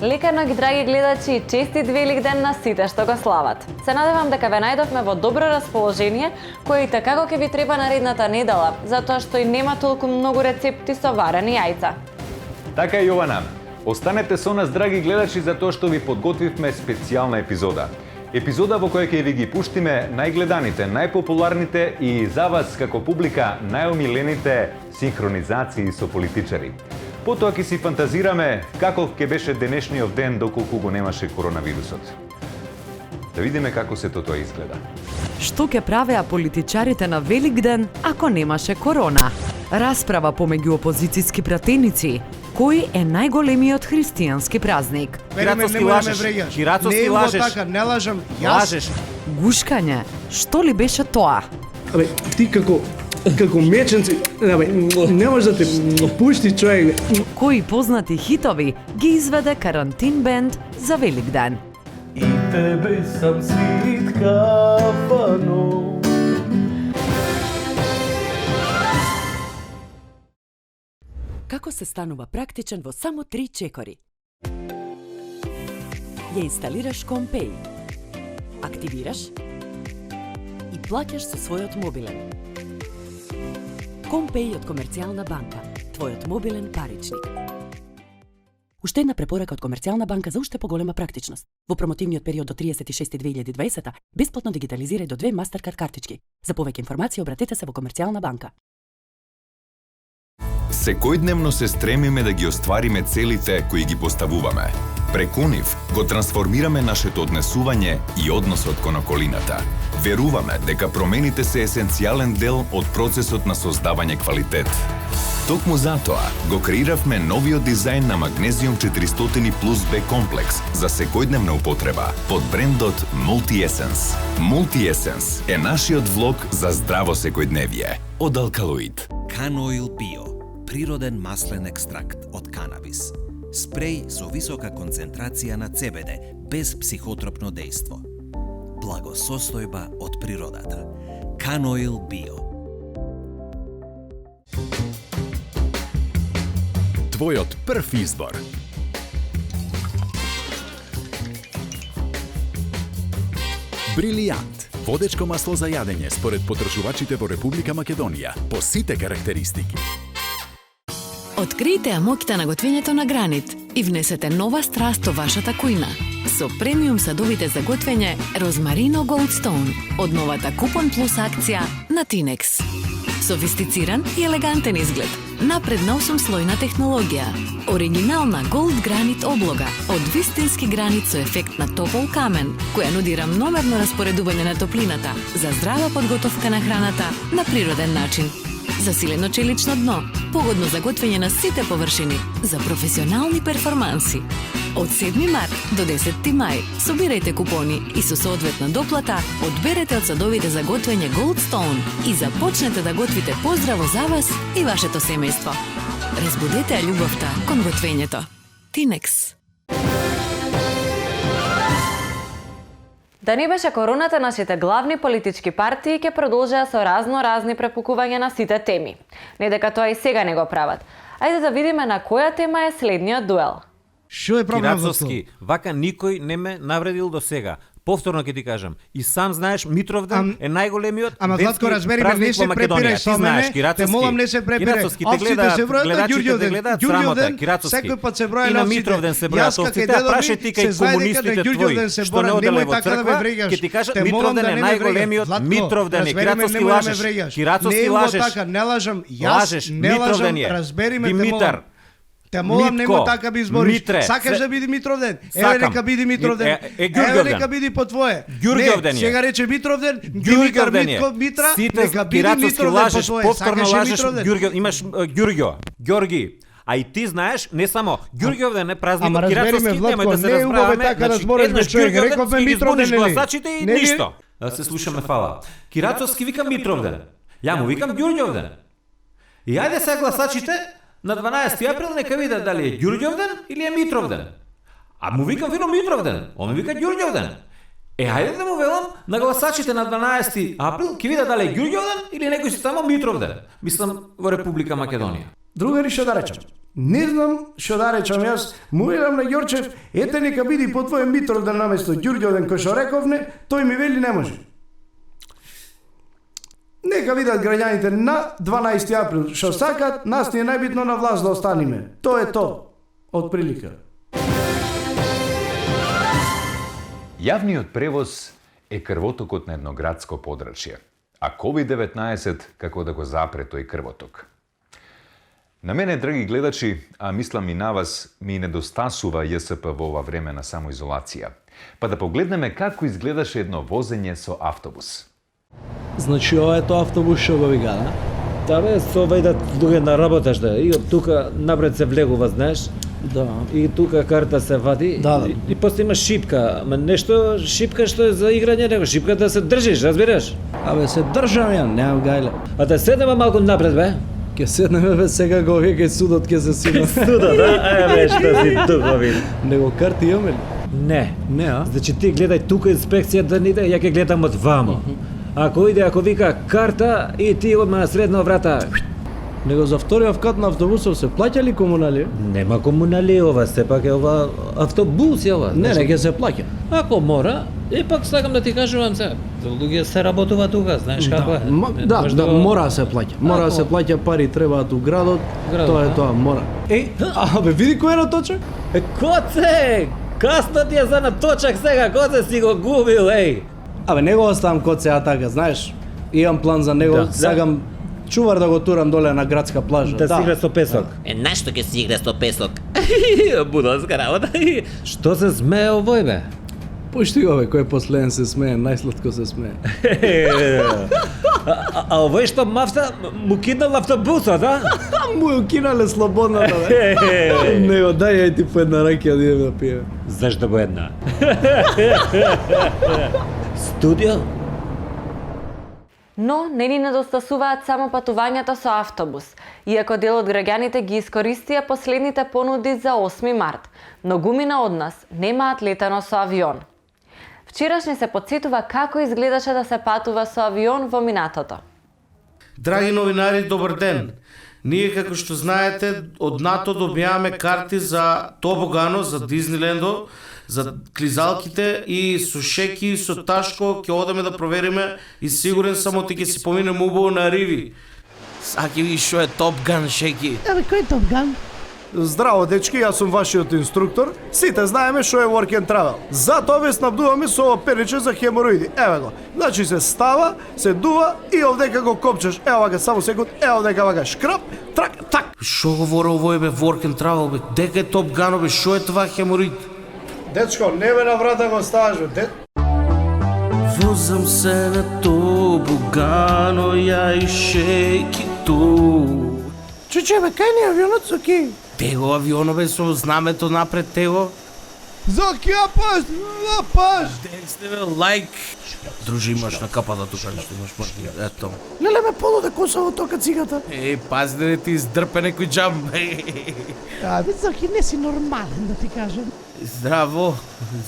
Лека ноќ, драги гледачи, и честит Великден на сите што го слават. Се надевам дека ве најдовме во добро расположение, кое и така ќе ви треба наредната недела, затоа што и нема толку многу рецепти со варени јајца. Така е, Јована. Останете со нас, драги гледачи, затоа што ви подготвивме специјална епизода. Епизода во која ќе ви ги пуштиме најгледаните, најпопуларните и за вас како публика најомилените синхронизации со политичари. Потоа ќе си фантазираме каков ќе беше денешниот ден доколку го немаше коронавирусот. Да видиме како се тоа изгледа. Што ќе правеа политичарите на Великден ако немаше корона? Расправа помеѓу опозицијски пратеници. Кој е најголемиот христијански празник? Кирацовски лажеш. Кирацовски лажеш. Така, не лажам. Лажеш. Гушкање. Што ли беше тоа? Абе, ти како меченци, абе, не може да те пушти човек. Кои познати хитови ги изведе карантин бенд за Великден? И тебе сам свит кафано. Како се станува практичен во само 3 чекори? Ја инсталираш Компеј, активираш и плаќаш со својот мобилен. Компеј од Комерцијална банка, твојот мобилен паричник. Уште една препорака од Комерцијална банка за уште поголема практичност. Во промотивниот период до 36.2020 бесплатно дигитализирај до 2 Mastercard картички. За повеќе информации обратете се во Комерцијална банка. Секојдневно се стремиме да ги оствариме целите кои ги поставуваме. Преку нив го трансформираме нашето однесување и односот кон околината. Веруваме дека промените се есенцијален дел од процесот на создавање квалитет. Токму затоа го креиравме новиот дизајн на Magnesium 400 Plus B комплекс за секојдневна употреба под брендот Multi-Essence. Multi-Essence е нашиот влог за здраво секојдневие од Alkaloid. Canoil Bio, природен маслен екстракт од канабис. Спреј со висока концентрација на CBD, без психотропно дејство. Благосостојба од природата. Canoil Bio. Твојот прв избор. Брилијант. Водечко масло за јадење според потрошувачите во Република Македонија, по сите карактеристики. Откријте ја моќта на готвењето на гранит и внесете нова страст во вашата кујна. Со премиум садовите за готвење Розмарино Goldstone од новата Купон Плюс акција на Tinex. Софистициран и елегантен изглед, напредна 8-слојна технологија, оригинална Gold Granit облога од вистински гранит со ефект на топол камен, која нуди рамномерно распоредување на топлината за здрава подготовка на храната на природен начин. Засилено челично дно, погодно за готвење на сите површини, за професионални перформанси. Од 7 март до 10 мај собирајте купони и со соодветна доплата одберете од садовите за готвење Goldstone и започнете да готвите поздраво за вас и вашето семејство. Разбудете ја љубовта кон готвењето. Tinex. Да не беше короната, нашите главни политички партии ќе продолжаа со разни препукувања на сите теми. Не дека тоа и сега не го прават. Ајде да видиме на која тема е следниот дуел. Што е проблемот? Кирацовски, вака никој не ме навредил до сега. Повторно ќе ти кажам. И сам знаеш, Митровден е најголемиот Владко, разбери, не се препирај со мене. Те молам, не се препирај. Овците се бројат на Ѓурѓовден. Ѓурѓовден, секој пат се броја на Митровден се бројат овците. Прашај ти кај комунистите твои, што не оделе во црква, ќе ти кажат, Митровден е најголемиот. Митровден е, Кирацовски лажеш. Кирацовски лажеш. Не лажам, јас не лажам, разбери ме, Димитар. Те молам, нема така би избориш. Митре, сакаш да биди Митровден? Еве нека биди Митровден. Еве нека биди по твое. Ѓурѓовден е. Сега рече Митровден, Ѓурѓовден е. Митра, сите нека биди Митровден по твое. Повторно лажеш, имаш Ѓурѓо, Ѓорги. А и ти знаеш, не само Ѓурѓовден е празник, Кирацовски, немај да се расправаме. Така разбориш човек, рековме Митровден или? Гласачите и ништо. Да се слушаме, фала. Кирацовски викам Митровден. Ја му викам Ѓурѓовден. И ајде сега гласачите на 12 април нека видат дали е Ѓурѓовден или е Митровден. А му викам фино Митровден, он ми вика Ѓурѓовден. Ајде да му велам на гласачите на 12 април ќе видат дали е Ѓурѓовден или некој си само Митровден. Мислам во Република Македонија. Другари, што да речам? Не знам што да речам јас, му велам на Ѓорчев, ете нека биди по твоје Митровден наместо Ѓурѓовден кој што рековне, тој ми вели не може. Нека видат граѓаните на 12 април што сакат, нас ни е најбитно на власт да останиме. Тоа е тоа, од прилика. Јавниот превоз е крвотокот на едно градско подрачје, а COVID-19 како да го запре тој крвоток. На мене, драги гледачи, а мислам и на вас, ми недостасува ЈСП во ова време на самоизолација. Па да погледнеме како изгледаше едно возење со автобус. Значи, ова е тоа автобус што го вика, да? Да бе, со ова идат луѓе на работа што и од тука напред се влегува, знаеш? Да. И тука карта се вади. Да. И после има шипка, ама нешто шипка што е за играње, него шипка да се држиш, разбираш? Абе се држам ја, немам гајле. А да седнеме малку напред, бе? Ке седнеме бе сега го веќе судот ке се сима. Судот, да? Бе, што си тукови. Него карти имаме ли? Не. Не, а? Значи ти гледај тука инспекција да не иде, ја ќе гледам од вамо. Ако иде, ако вика карта и ти одма на средна врата. Него за вториот кат на автобусов се плаќа ли комунали? Нема комунали ова, сепак е ова автобус е ова. Не, не ќе се плаќа. Ако мора, пак сакам да ти кажувам се, луѓе се работува тука, знаеш како е. Да, мора да се плаќа. Мора да се плаќа, пари требаат у градот. Тоа е тоа, мора. Абе види кој е на точак? Коце! Касно ти е за на точак сега, коце си го губил, еј. Абе не го оставам коце така, знаеш. Имам план за него, сакам чувар да го турам доле на градска плажа. Да си игра со песок. Нашто ќе си игра со песок? Будалска работа. Што се смее овој, бе? Пушти го, бе, кој последен се смее, најсладко се смее. А овој што мафта му кинал автобусот, а? Му ја кинале слободната, бе. Него, дај ти по една ракија да идем да пиеме. Зашто по една? Студио? Но не ни недостасуваат само патувањата со автобус, иако дел од граѓаните ги искористија последните понуди за 8 март. Многумина од нас немаат летано со авион. Вчерашни се подсетува како изгледаше да се патува со авион во минатото. Драги новинари, добар ден! Ние, како што знаете, од НАТО добиваме карти за Тобогано, за Диснилендо, за клизалките и со Шеки, со Ташко, ќе одеме да провериме и сигурен сам оти ќе си поминем убаво на Риви. Саки ви шо е Топ Ган, Шеки? Абе, кој е Топ Ган? Здраво, дечки, јас сум вашиот инструктор. Сите знаеме што е work and travel. Затоа ве снабдуваме со ова периче за хемороиди. Еве го. Значи се става, се дува и овдека го копчеш. Ево га, само секунд. Ево дека вака шкрап, трак, так. Што говори овој бе work and travel бе? Дека е Топ Гано бе? Што е това хемороид? Дечко, не ме на врата го ставаш бе. Возам се на Тобогано, ја и Шеки ту. Чуче бе, кај ни авионот, Соки? Tego aviono bе со знамето напред tego. Зоки, апаш, апаш! Десте бе, лайк. Дружи, имаш на капата тука, нешто имаш маркир, ето. Леле ме полуде Косово тока цигата. Пази да не ти издрпе некој джам. Бе, Зоки, не си нормален, да ти кажам. Здраво,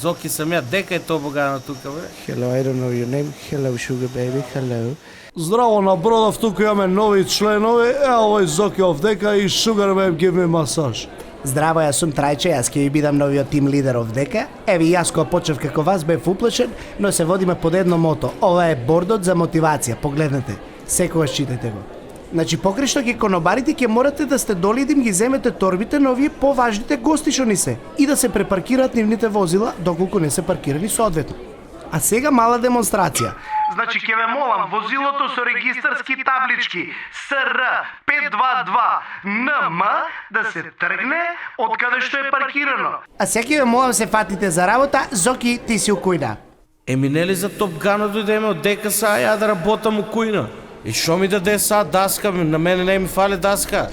Зоки сам ја, дека е Тобогано тука бе? Hello, I don't know your name. Hello, sugar baby, hello. Здраво, на Бродов, тука имаме нови членови, овој Зоки овдека и Sugar Babe give me масаж. Здраво, јас сум Трајче, јас ќе ви бидам новиот тим лидер овдека. Еви, јас кога почнав како вас бев уплашен, но се водиме под едно мото. Ова е бордот за мотивација, погледнете. Секогаш читајте го. Значи, покрај што ги конобарите, ќе морате да сте доли да им ги земете торбите на овие поважните гости што ни се и да се препаркираат нивните возила доколку не се паркирани соодветно. А сега мала демонстрација. Значи, ќе ве молам, возилото со регистарски таблички СР 522 НМ да се тргне од каде што е паркирано. А сега ќе ве молам се фатите за работа, Зоки, ти си укујна. Еми нели за Топ Гано дојдеме од дека са ја да работам укујна? И шо ми даде са даска? На мене не ми фале даска.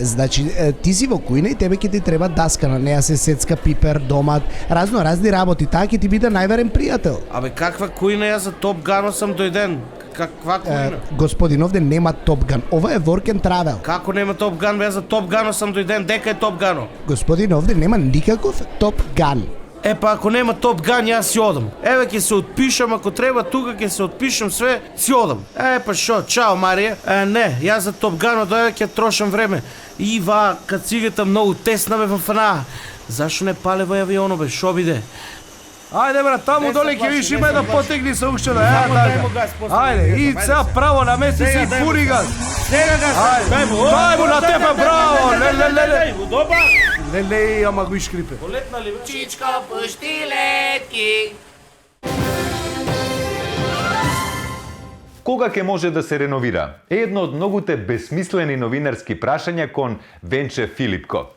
Значи, ти си во кујна и тебе ќе ти треба даска, на неа се сецка пипер, домат, разни работи, таа ќе ти биде најверен пријател. Абе каква кујна, ја за Топ Гано сам дојден. Каква кујна? Господин, овде нема Топ Ган, ова е work and travel. Како нема Топ Ган, ја за Топ Гано сам дојден, дека е Топ Гано? Господин, овде нема никаков Топ Ган. Па ако нема Топ Ган, јас си одам. Еве ќе се отпишам, ако треба тука ќе се отпишам све, си одам. Па шо, чао Марија. Не, јас за Топ Гано дојде ќе трошам време. Ива, кацигата многу тесна бе во фана. Зашо не пале во авионот бе, шо биде? Ајде брат, таму доле ќе виш има да потегни се уште да ја така. Ајде, и сега право на месец и пури газ. Сега газ. Дај му на тебе браво. Ле. Добар. Ле, ама го ишкрипе. Полетна ли бе? Чичко, пушти летки. Кога ќе може да се реновира? Е едно од многуте безсмислени новинарски прашања кон Венче Филипко.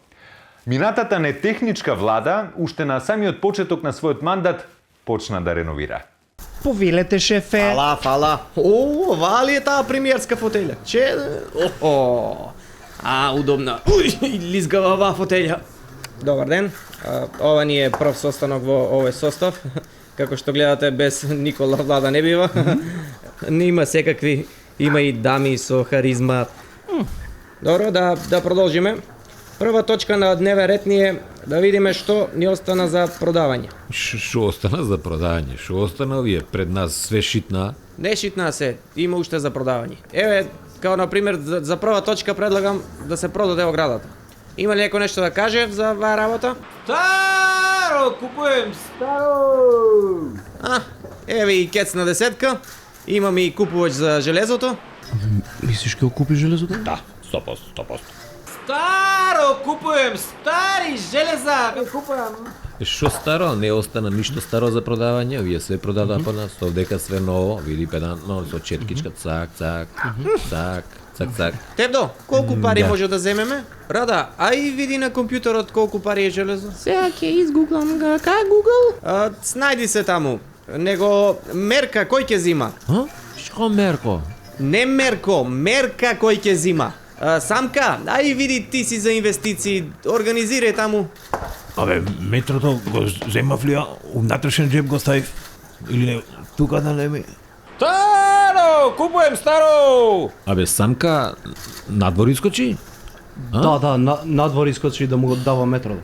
Минатата нетехничка влада, уште на самиот почеток на својот мандат, почна да реновира. Повелете, шефе. Фала. О, ова ли е таа премиерска фотелја? Удобна. Лизгава оваа фотелја. Добар ден. Ова ни е прв состанок во овој состав. Како што гледате, без Никола влада не бива. Не има секакви, има и дами со харизма. Добро, да продолжиме. Прва точка на дневен ред ни е да видиме што ни остана за продавање. Што остана за продавање? Што остана вие пред нас све шитна? Не шитна се, има уште за продавање. Еве, као на пример за прва точка предлагам да се продаде оградата. Има ли некој нешто да каже за оваа работа? Старо, купуем старо. Еве и кец на десетка. Имам и купувач за железото. Мислиш ќе купи железото? Да, 100%. Старо, купуем стари железа, купувам. Што старо? Не остана ништо старо за продавање, вие све продадоа по нас, овдека све ново, види педантно, со четкичка, цак. Тевдо, колку пари може да земеме? Рада, ај види на компјутерот колку пари е железо. Сега ќе изгуглам га, кај Google? Снајди се таму. Него мерка кој ќе зима? Што мерко? Не мерко, мерка кој ќе зима. Самка, ај види ти си за инвестиции, организирај таму. Абе, метрото го земав ли ја, внатрешен джеб го ставив? Или не, тука да не ми... Старо, купуем старо! Абе, Самка, надвор искочи? Да, надвор искочи да му го дава метро.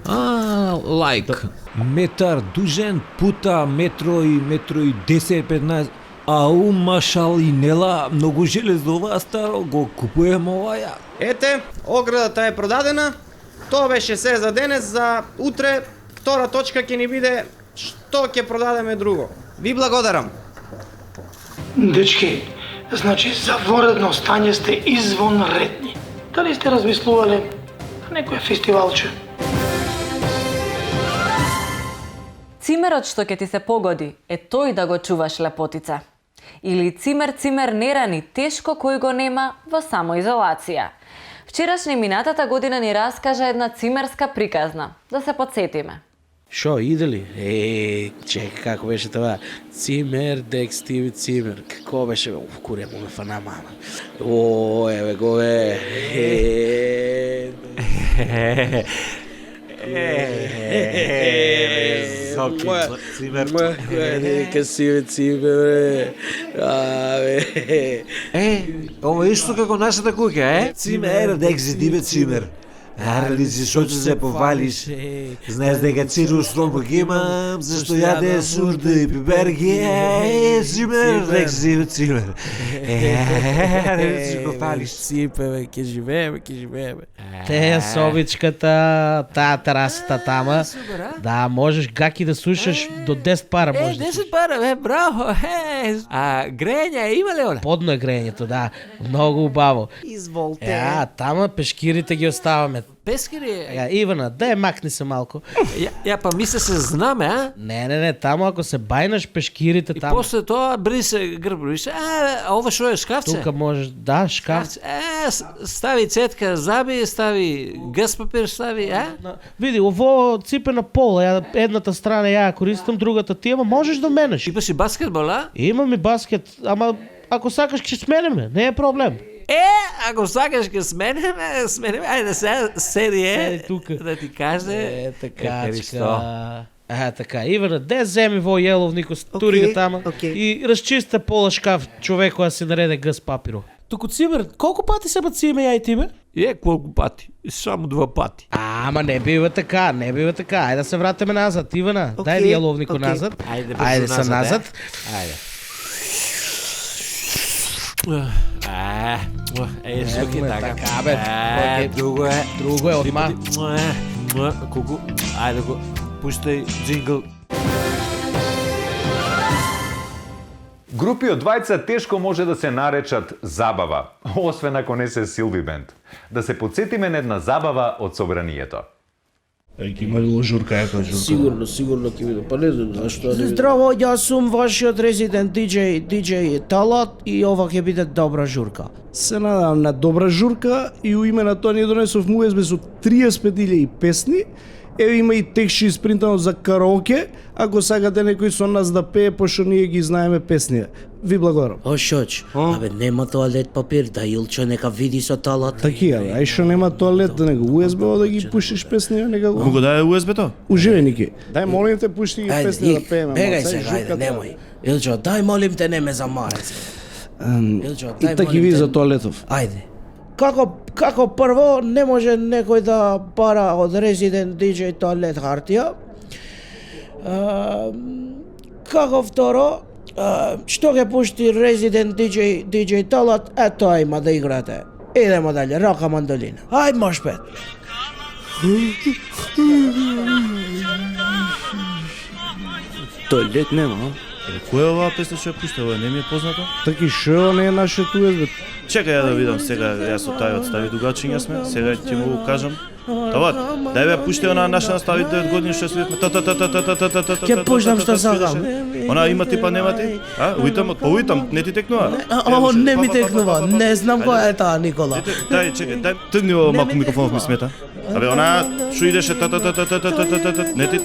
Лайк. Метар дужен пута метро и 10-15. Ау, машал и нела, многу железова старо, го купуем оваја. Ете, оградата е продадена. Тоа беше се за денес, за утре втора точка ќе ни биде што ќе продадеме друго. Ви благодарам. Дечки, значи за воредно стање сте извонредни. Дали сте размислувале на некој фестивалче? Цимерот што ќе ти се погоди е тој да го чуваш лепотица. Или цимер не рани тешко кој го нема во самоизолација. Вчерашна минатата година ни раскажа една цимерска приказна. Да се подсетиме. Шо, иде ли? Чека, како беше тоа? Цимер, дек, Стиви Цимер. Како беше? Куре, му ме фана мама. Еве го бе. Цимер. Нека Стиви Цимер, Ова исто како нашата куќа, Цимер, дек си ти бе Цимер. Арли си шо ќе се повалиш? Знаеш дека Цирус Стромбок имам, зашто јаде сурда и пиберги, Цимер, дек си бе Цимер. Арли си го палиш. Сипе, бе, ке живееме. Те собичката, таа терасата тама. Да, можеш гаки да слушаш до 10 пара можеш. 10 пара, браво. Грење има ли, оле? Подно е грењето, да. Многу убаво. Изволте. Тама пешкирите ги оставаме. Пескири? Ивана, да макни се малко. Ја па мисля се знаме, а? Не, тамо ако се бајнаш пешкирите тамо. И после тоа брисе грбрише. Ова шо е шкафче? Тука можеш, да, шкафче. Стави цетка, заби, стави гъс папир, стави, Види, ово ципе на пола, едната страна ја користам, другата ти, ама можеш да менеш. Имаш и баскетбол, а? Имам и баскет, ама ако сакаш ќе сменеме, не е проблем. Ако сакаш ќе сменеме, ајде сега седи тука да ти каже. Така, Ивана, де земи во јеловнико, тури ga тама и разчисте пола шкаф човек која си нареде гъс папиро. Туку Цимер, колку пати се бациме ја и ти бе? Колку пати? Само 2 пати. Ама не бива така. Ајде да се вратиме назад, Ивана. Дај ли јеловнико назад? Ајде се назад. Ето е така, бе. Друго е. Друго е, одма. Куку, айде го, пуштай джингл. Групи од двајца тешко може да се наречат забава, освен ако не се Силви бенд. Да се подсетиме на една забава од собранието. Ќе има журка, ека журка. Сигурно ќе биде, па не знам зашто. Здраво, јас сум вашиот резидент DJ Талат и ова ќе биде добра журка. Се надам на добра журка и у име на тоа ни донесов USB со 35.000 песни. Еве има и текстчи испринтано за караоке, ако сакате некој со нас да пее, пошто ние ги знаеме песни. Ви благодарам. О, шоч, абе нема тоалет папир, да Илчо нека види со Талат. Такија, ај што нема тоалет, да него USB да ги пуштиш песни, нека го. Му го даде USB-то? Уживе, Ники. Дај молим те, пушти ги песни да пееме. Бегај сега, ајде, немој. Илчо, дај молим те, не ме замарај се. И таки ви за тоалетов. Ајде. Како прво не може некој да пара од Resident DJ тоалет хартија. Како второ, што ќе пушти Resident DJ Талат, тоа има да играте. Идемо дале, рака мандолина. Ајде маш пет. Тоалет нема, Која е оваа песна што ја пушта, ова не ми е позната? Таки шо не е нашето USB? Чекај ја да видам сега, јас со тај одстави дугачиња сме, сега ќе му го кажам. Тават, дај бе пушти она наша настави 9 години што светме. Ќе пуштам што сакам. Она има ти па нема ти? А, уитам, не ти текнува? О, не ми текнува, не знам која е таа Никола. Дај, чекај, дај, тргни ово малку микрофонов ми смета. Абе, она што идеше не ти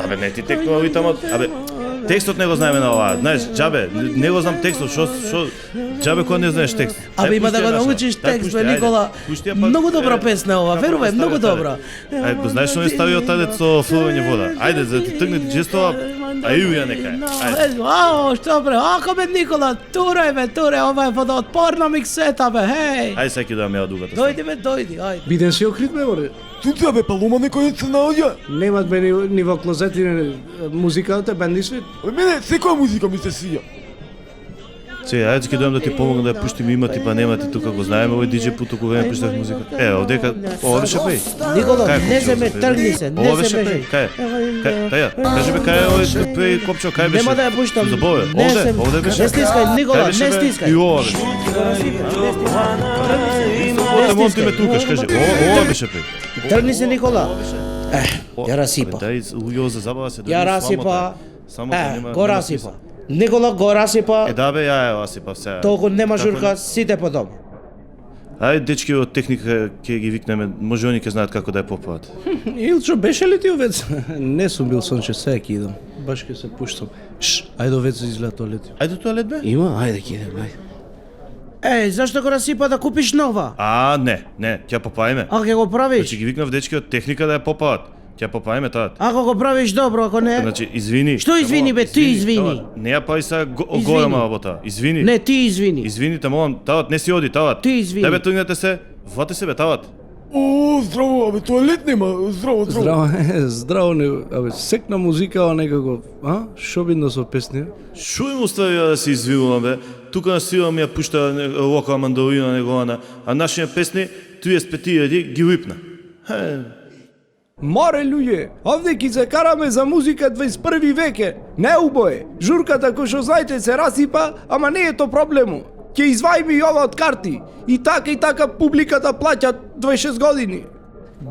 абе не ти текнува уитамот. Абе, текстот не го знаеме на оваа. Знаеш, џабе, не го знам текстот, што џабе кога не знаеш текст. Абе има да го научиш текст, бе Никола. Многу добра песна ова, верувај, многу добра. Ајде, го знаеш што не ставио тадец со флување вода. Ајде, за да ти тргне жестова, а и ја нека. Ајде. Ао, што бре, ако бе Никола, турај бе, ова е водоотпорна миксета бе, хеј. Ајде сега ќе да ја дугата. Дојди бе, дојди, ајде. Биден си окрит бе, бре. Тука бе, палума некој се наоѓа. Немат бе ни во клозетите музикалните бенди свет. Мене секоја музика ми се свија. Ајде ќе дојам да ти помогнам да ја пуштим има ти па нема ти тука го знаеме овој диџеј путу кога ме пуштав музика. Овдека ова беше пеј. Никола, не земе, тргни се, не ова беше пеј. Кај? Таја, кажи бе кај е овој пеј копчо, кај беше? Нема да ја пуштам. Забове, овде беше. Не стискај, Никола, не стискај. И ова беше. Ова ти ме тукаш, кажи. Ова беше пеј. Тргни се, Никола. Ја расипа. Дај, луѓе за забава се. Ја расипа. Го расипа. Никола го расипа. Да бе, ја расипав сега. Толку нема журка, сите по дома. Ајде, дечки од техника ќе ги викнеме, може они ќе знаат како да ја попаат. Илчо, беше ли ти овец? Не сум бил сонче, сега ќе идам. Баш ќе се пуштам. Ајде овец изгледа тоалет. Ајде тоалет бе? Има, ајде ќе идем, ајде. Зашто го расипа да купиш нова? Не, ќе попаеме. А ќе го правиш? Значи ги викнав дечки од техника да ја попаат. Ќе попаеме таа. Ако го правиш добро, ако не. Значи извини. Што извини бе, ти извини. Не ја пај са голема работа. Извини. Не, ти извини. Извини, те молам, тават не си оди, тават. Ти извини. Тебе тргнете се, вате се бе, тават. О, здраво, абе тоалет нема, здраво. Здраво, не, абе секна музика некако, Шо бидно со песни? Шо им остави да се извинувам бе? Тука на сила ми ја пушта лока мандолина негована, а нашите песни 35.000 ги уипна. Море луѓе, овде ќе се караме за музика 21 веке. Не убое. Журката кој што знаете се расипа, ама не е то проблему. Ќе извајме и ова од карти. И така публиката плаќа 26 години.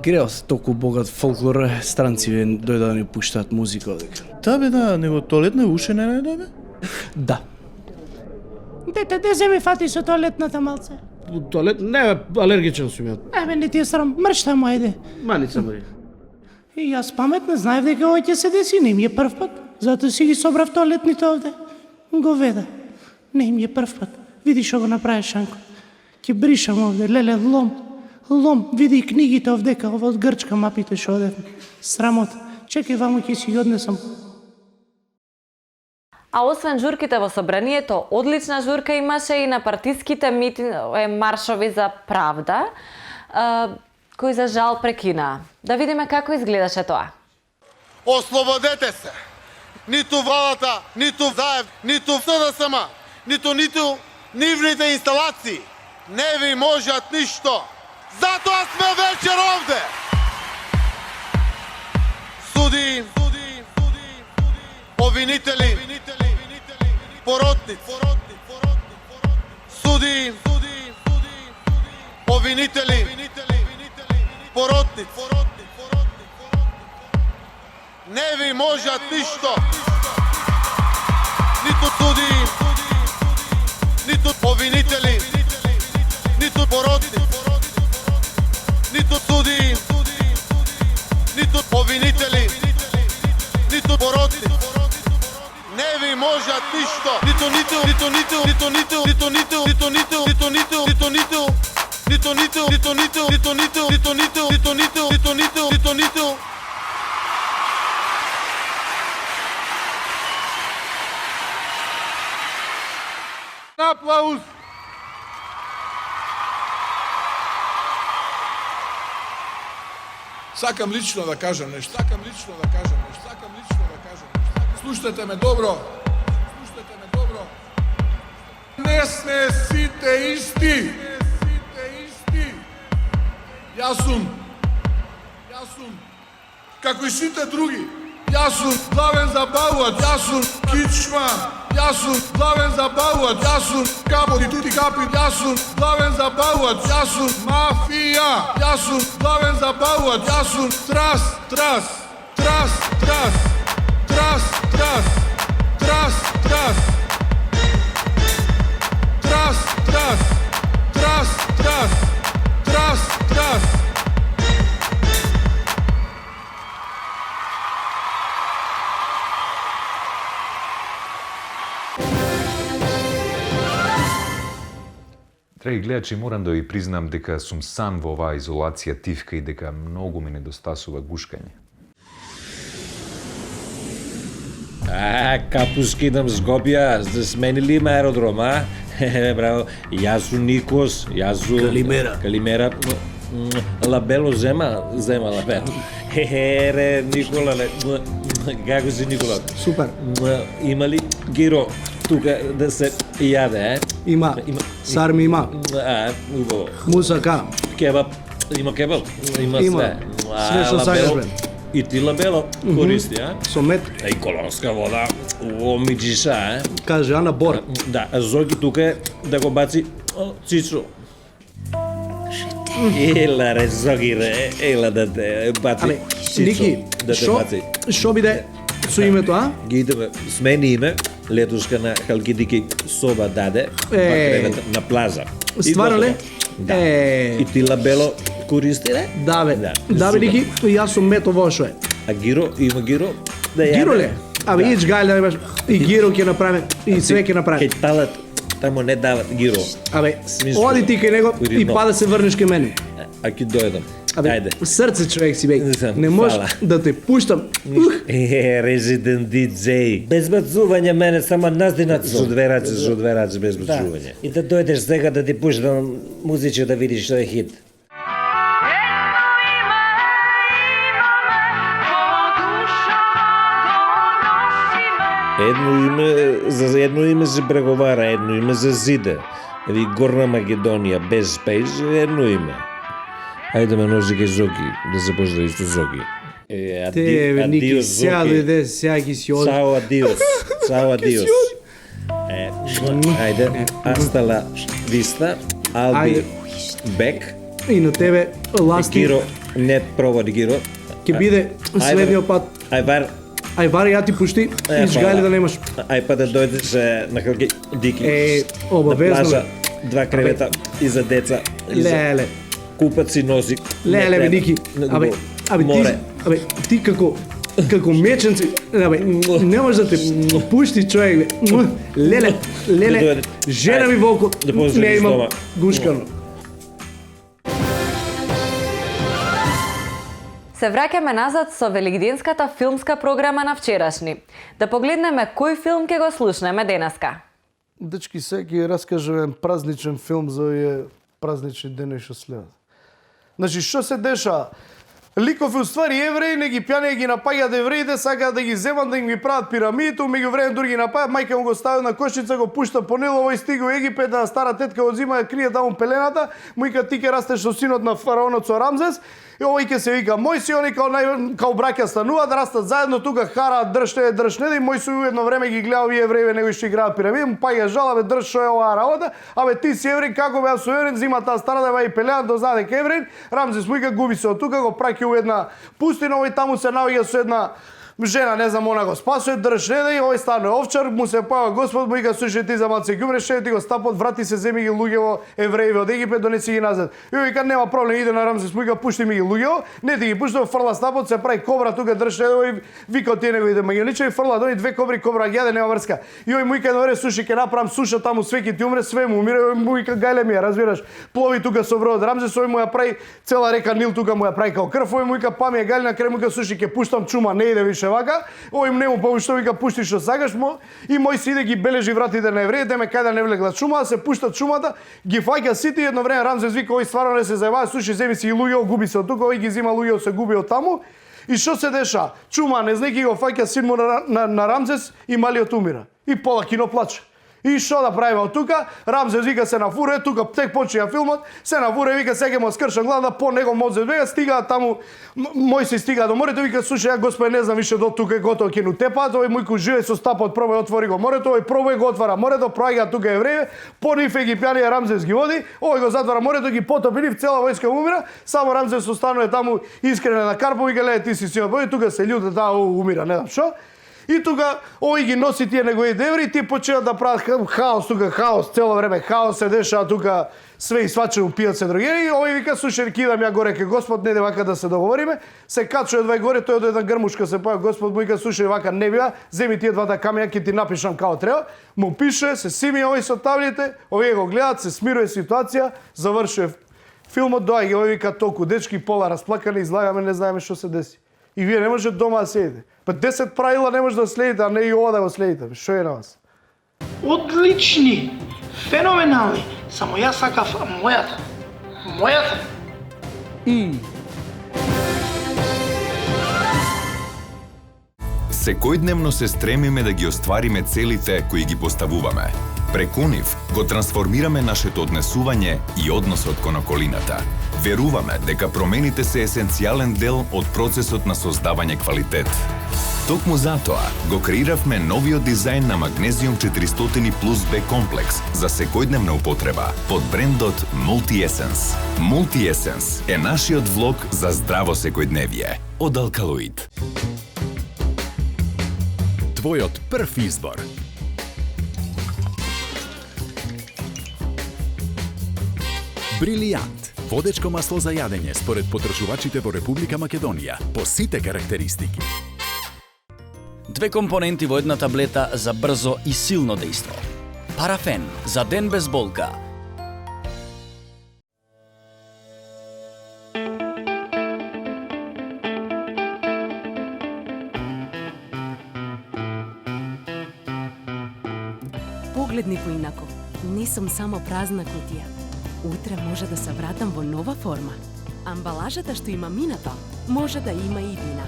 Грео се толку богат фолклор, странци дојде да ни пуштаат музика одека. Да, него тоалет не уше не бе? Да. Дете, де се ми фати со тоалетната малце? Тоалет? Не, алергичен сум ја. Абе, не ти е срам, мршта му, ајде. Маница мари. И јас паметна знаев дека овој ќе се деси, не ми е прв пат. Затоа си ги собрав тоалетните овде. Го веда. Не ми е прв пат. Види што го направи Шанко. Ќе бришам овде, леле, лом, види и книгите овдека, ова од Грчка мапите што одев. Срамот. Чекај, ваму ќе си ги однесам. А освен журките во собранието, одлична журка имаше и на партиските маршови за правда, кои за жал прекинаа. Да видиме како изгледаше тоа. Ослободете се! Ниту владата, ниту заев, ниту СДСМ, ниту нивните инсталации не ви можат ништо. Затоа сме вечер овде. Суди, обвинители, поротници. Суди, обвинители, поротници. Не ви можат ништо. Ниту суди, ниту обвинители, ниту поротници. Ниту суди, ниту обвинители, ниту поротници. Не ви можат ништо. Ниту, ниту, ниту, ниту, ниту, ниту, ниту, ниту, ниту, ниту, ниту, ниту, ниту, ниту. Ниту, ниту, ниту, ниту, ниту, ниту, ниту, ниту, ниту, ниту, ниту, ниту, ниту, ниту. Аплауз. Сакам лично да кажам нешто. Слушнете ме добро. Не сме сите исти. Јас сум како и сите други. Јас сум главен забавувач, јас сум кичма, јас сум главен забавувач, јас сум капо и тути капи, јас сум главен забавувач, јас сум мафија, јас сум главен забавувач, јас сум трас, трас, трас, трас, трас, трас, трас, трас, трас, трас, трас, трас, трас, трас. Драги гледачи, морам да ви признам дека сум сам во оваа изолација тивка и дека многу ми недостасува гушкање. Капуски нам Скопје, сменили ме аеродром, а? Браво, јас сум Никос, јас сум... Калимера. Лабело зема лабело. Ре, Никола, како си Никола? Супер. Има ли гиро тука да се јаде, Има. Сарми има. Убаво. Мусака. Кебаб. Има кебаб. Има све. Све што сакаш, бре. И ти лабело користи, а? Со мед. И колонска вода. О, миджиша, Каже Ана Бор. Да, Зоки тука е да го баци Цицо. Ела ре, Зоки ре, ела да те баци Ники, да те баци. шо биде со името, а? Ги идеме, смени име, летушка на Халкидики соба даде, кревета на плаза. Стварно ли? Да. И ти лабело користи, не? Да бе, Ники, јас сум мето во шо е. А гиро, има гиро? Да јаде. Гиро ли? Абе, ич гајле да имаш, и гиро ќе направи, и све ќе направи. Кај талат, тамо не дават гиро. Абе, оди ти кај него и па да се врнеш кај мене. А ќе дојдам. Абе, Ајде. Срце човек си, беј. Не можеш да те пуштам. Резидент диджеј. Без бацување мене само наздинат со две раци без бацување. И да дојдеш сега да ти пуштам музиче да видиш што е хит. Едно име се преговара, едно име за зиде. Еви Горна Македонија без спејс, едно име. Ајде ме носи кај Зоки, да се поздрави со Зоки. Те, Ники, сега дојде, сега ги си оди. Цао адиос, цао адиос. Ајде, астала виста, Алби бек. И на тебе, ласти. Гиро, не проводи Гиро. Ќе биде следниот пат. Ајвар, ја ти пушти, изгајле да немаш. Ај па да дојдеш на Халки Дики. Обавезно. На плажа, 2 кревета и за деца. Леле. Купат си носи. Леле, бе, Ники. Абе, ти како меченци, не може да те пушти човек, бе. Леле, жена ми волко, не имам гушкано. Се враќаме назад со велигденската филмска програма на вчерашни. Да погледнеме кој филм ќе го слушнеме денеска. Дечки, сега ќе раскажем празничен филм за овие празнични дени што следат. Значи, што се деша? Ликов е уствари евреи, не ги пјани ги напаѓаат евреите, сакаат да ги земат, да им ги прават пирамидите, меѓу време други напаѓаат, мајка му го стави на кошница, го пушта по Нил, овој стига во Египет, да стара тетка го зима, ја крие таму пелената, му вика ти ке растеш со синот на фараонот со Рамзес, и овој ке се вика Мојси, они као браќа стануваат, растат заедно, тука хараат држне, и Мојси уедно време ги гледа овие евреи него што играат пирамиди, му паѓа жала, држ што е оваа работа, ти си евреј, како бе со евреј, зима таа стара да ја пелената, да знае дека евреј, Рамзес му вика губи се од тука, го праќа у една пустина, овој таму се наоѓа со една жена, не знам, она го спасува, држне, и овој стане овчар, му се пава Господ, му вика слушај ти за малце ѓубре, ше ти го стапот, врати се, земи ги луѓево евреи од Египет, донеси ги назад. И овој вика нема проблем, иде на Рамзес, му вика пушти ми ги луѓево, не ти ги пуштам, фрла стапот, се прави кобра тука држне, овој вика од тие неговите магијаничари, фрла дони две кобри, кобра ги јаде, нема врска. И овој му вика едно слушај ќе направам суша таму, свеки ти умре, све му умира, овој му вика гајле ми ја, разбираш, плови тука со бродот Рамзес, овој му ја прави цела река Нил тука му ја прави као крв, овој му вика па ми ја гајле, на крај му вика слушај ќе пуштам чума, не иде више вака. Овој не му помошто, вика пушти што сакаш му, и Мојси иде ги бележи вратите на евреите, ме кај да не влегла чума, се пуштат чумата, ги фаќа сите и едно време Рамзес вика овој стварно не се заебава, слушај земи си ги луѓе, губи се од тука, овој ги зима луѓе, се губи од таму. И што се деша? Чума не знаеки го фаќа син му на Рамзес и малиот умира. И пола кино плаче. И што да правиме од тука? Рамзес вика се нафуре, тука тек почија филмот, се нафуре, вика сега му скршам глава, по него Мозес бега, стига таму, Мојси стига до морето, вика слушај, ја Господи, не знам више до тука готово ќе ну тепаат, овој мојку живе со стапот, пробај отвори го морето, овој пробај го отвара морето, праќа тука евреи, по нив египтјани Рамзес ги води, овој го затвара морето, ги потопи нив, цела војска умира, само Рамзес останува таму искрен на Карпо, вика леле ти си синот Божи, тука се љуте, таа умира, не знам што. И тука овој ги носи тие неговите евреи, тие почнуваат да прават хаос, тука хаос, цело време хаос се дешава тука, све и свачено пијат се другери, и овој вика слушај, кидам ја горе ке Господ, не де вака да се договориме, се качува двај горе, тој од една грмушка се паја Господ, му вика слушај вака не бива, земи тие двата камења ќе ти напишам као треба, му пише, се сими овој со таблите, овие го гледаат, се смирува ситуација, завршува филмот, доаѓа овој вика толку дечки пола расплакани, излагаме, не знаеме што се деси. И вие не може дома да седите. Па 10 правила не може да следите, а не и ова да го следите. Што е на вас? Одлични, феноменални. Само јас сакав мојата. Мојата. Секојдневно се стремиме да ги оствариме целите кои ги поставуваме. Преку нив го трансформираме нашето однесување и односот кон околината. Веруваме дека промените се есенцијален дел од процесот на создавање квалитет. Токму затоа го креиравме новиот дизајн на Магнезиум 400 плюс Б комплекс за секојдневна употреба под брендот Multi-Essence. Multi-Essence е нашиот влог за здраво секојдневие од Алкалоид. Твојот прв избор. Брилијант. Водечко масло за јадење според потршувачите во Република Македонија по сите карактеристики. Две компоненти во една таблета за брзо и силно дејство. Парафен за ден без болка. Погледни поинако. Не сум само празна кутија. Утре може да се вратам во нова форма. Амбалажата што има минато, може да има и иднина.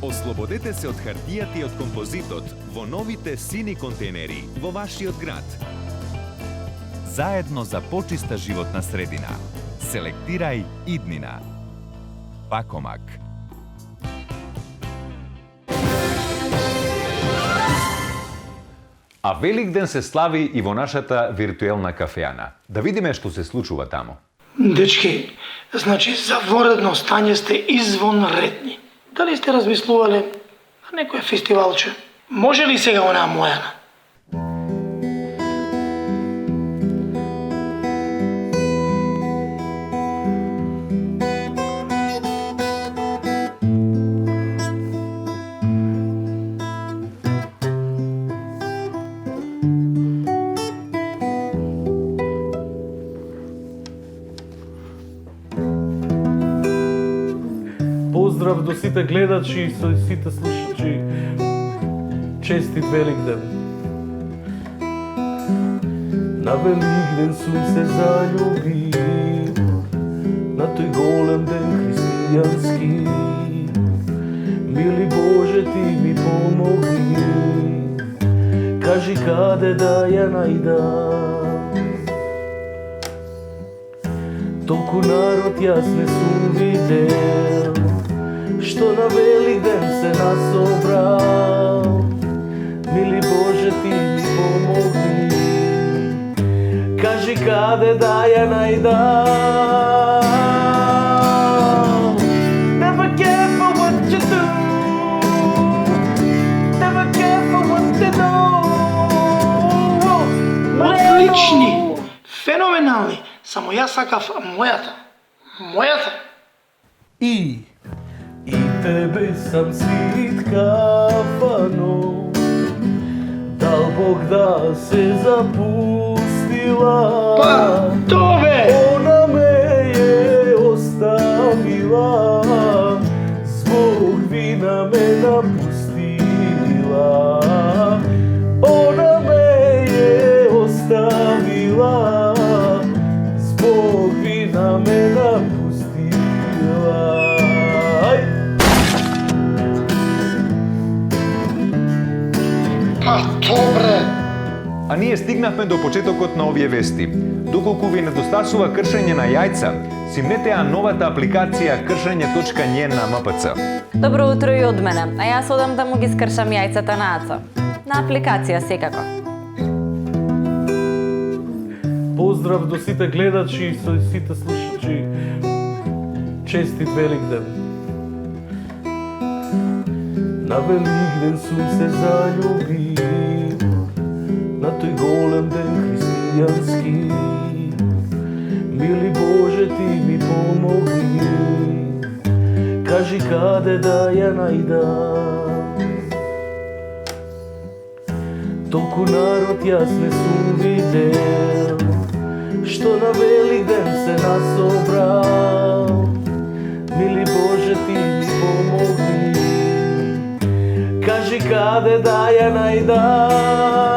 Ослободете се од хартијата и од композитот во новите сини контейнери во вашиот град. Заедно за почиста животна средина. Селектирај иднина. Пакомак. А Великден се слави и во нашата виртуелна кафеана. Да видиме што се случува таму. Дечки, значи за воредно стање сте извонредни. Дали сте размислувале на некој фестивалче? Може ли сега онаа мојана? Поздрав до сите гледачи и со сите слушачи. Честит Великден. На Великден сум се заљубил, на тој голем ден Христи християнски. Мили Боже, ти ми помогни, кажи каде да ја најдам. Толку народ јас не сум видел, што на велик ден се насобрал. Мили Боже, ти ми помогни, кажи каде да ја најдам. Never care for what you do, never care for what you know. Отлични, феноменални, само јас сакав мојата. И тебе сам свит кафано, дал Бог да се запустила. Па, тове! Она ме е оставила, због вина ме напустила. Она ме е оставила, због вина ме напустила. Па, добре! А ние стигнавме до почетокот на овие вести. Доколку ви недостасува кршење на јајца, симнете ја новата апликација кршење.ње на МПЦ. Добро утро и од мене, а јас одам да му ги скршам јајцата на Ацо. На апликација секако. Поздрав до сите гледачи и со сите слушачи. Честит Великден. На Великден сум се заљубил, на тој голем ден христијански. Мили Боже, ти ми помогни, кажи каде да ја најдам. Толку народ јас не сум видел, што на велик ден се насобрал. Мили Боже, ти ми помогни, кажи каде да ја најдам.